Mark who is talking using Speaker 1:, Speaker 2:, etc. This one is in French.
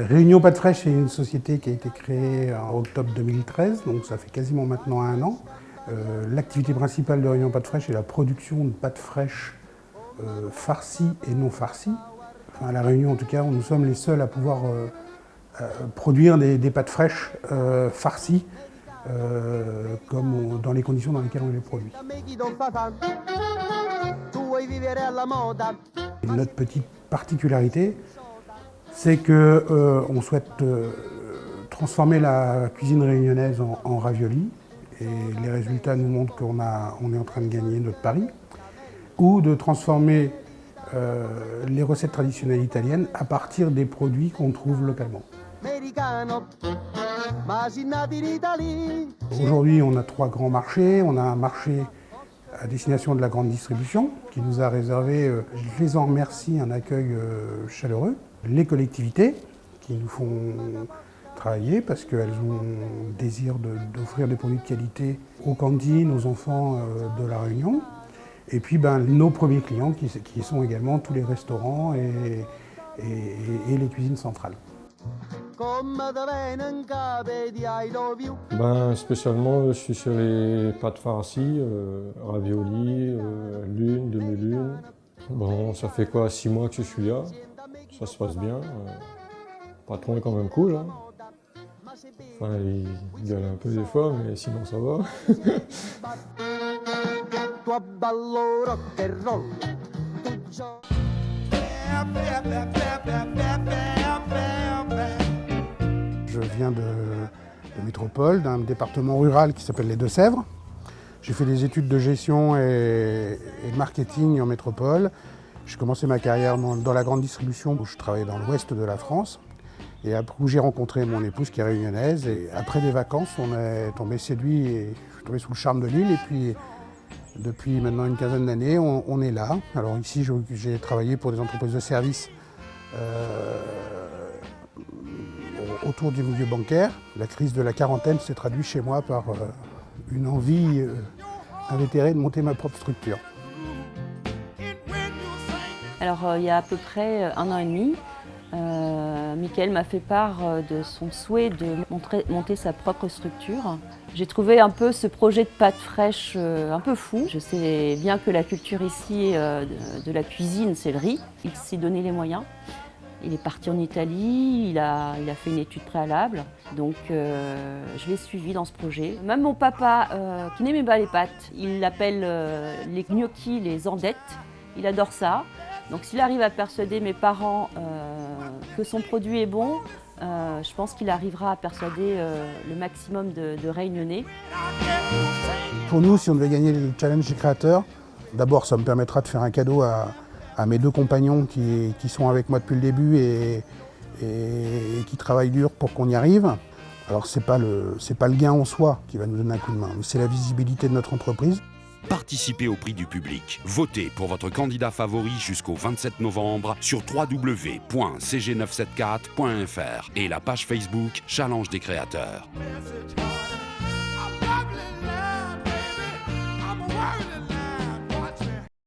Speaker 1: Réunion Pâtes Fraîches, c'est une société qui a été créée en octobre 2013, donc ça fait quasiment maintenant 1 an. L'activité principale de Réunion Pâtes Fraîches est la production de pâtes fraîches farcies et non farcies. Enfin, à La Réunion, en tout cas, nous sommes les seuls à pouvoir produire des pâtes fraîches farcies, comme dans les conditions dans lesquelles on les produit. Notre petite particularité, c'est qu'on souhaite transformer la cuisine réunionnaise en ravioli, et les résultats nous montrent qu'on est en train de gagner notre pari, ou de transformer les recettes traditionnelles italiennes à partir des produits qu'on trouve localement. Aujourd'hui, on a 3 grands marchés. On a un marché à destination de la grande distribution qui nous a réservé, je les en remercie, un accueil chaleureux. Les collectivités qui nous font travailler parce qu'elles ont le désir d'offrir des produits de qualité aux cantines, aux enfants de La Réunion. Et puis nos premiers clients qui sont également tous les restaurants et les cuisines centrales.
Speaker 2: Spécialement, je suis sur les pâtes farcies, raviolis, lune, demi-lune. Bon, ça fait 6 mois que je suis là. Ça se passe bien. Le patron est quand même cool. Hein. Enfin, il gueule un peu des fois, mais sinon ça va.
Speaker 1: Je viens de métropole, d'un département rural qui s'appelle les Deux-Sèvres. J'ai fait des études de gestion et de marketing en métropole. J'ai commencé ma carrière dans la grande distribution où je travaillais dans l'ouest de la France. Et après, où j'ai rencontré mon épouse qui est réunionnaise. Et après des vacances, on est tombé séduit et je suis tombé sous le charme de l'île. Et puis, depuis maintenant une quinzaine d'années, on est là. Alors ici, j'ai travaillé pour des entreprises de services autour du milieu bancaire. La crise de la quarantaine s'est traduite chez moi par une envie invétérée de monter ma propre structure.
Speaker 3: Alors il y a à peu près 1 an et demi, Mickaël m'a fait part de son souhait de monter sa propre structure. J'ai trouvé un peu ce projet de pâtes fraîches un peu fou. Je sais bien que la culture ici de la cuisine, c'est le riz. Il s'est donné les moyens. Il est parti en Italie, il a fait une étude préalable, donc je l'ai suivi dans ce projet. Même mon papa, qui n'aimait pas les pâtes, il l'appelle les gnocchis, les andettes, il adore ça. Donc s'il arrive à persuader mes parents que son produit est bon, je pense qu'il arrivera à persuader le maximum de Réunionnais.
Speaker 1: Pour nous, si on devait gagner le challenge des créateurs, d'abord ça me permettra de faire un cadeau à mes 2 compagnons qui sont avec moi depuis le début et qui travaillent dur pour qu'on y arrive. Alors c'est pas le gain en soi qui va nous donner un coup de main, mais c'est la visibilité de notre entreprise.
Speaker 4: Participez au prix du public. votez pour votre candidat favori jusqu'au 27 novembre sur www.cg974.fr et la page Facebook Challenge des créateurs.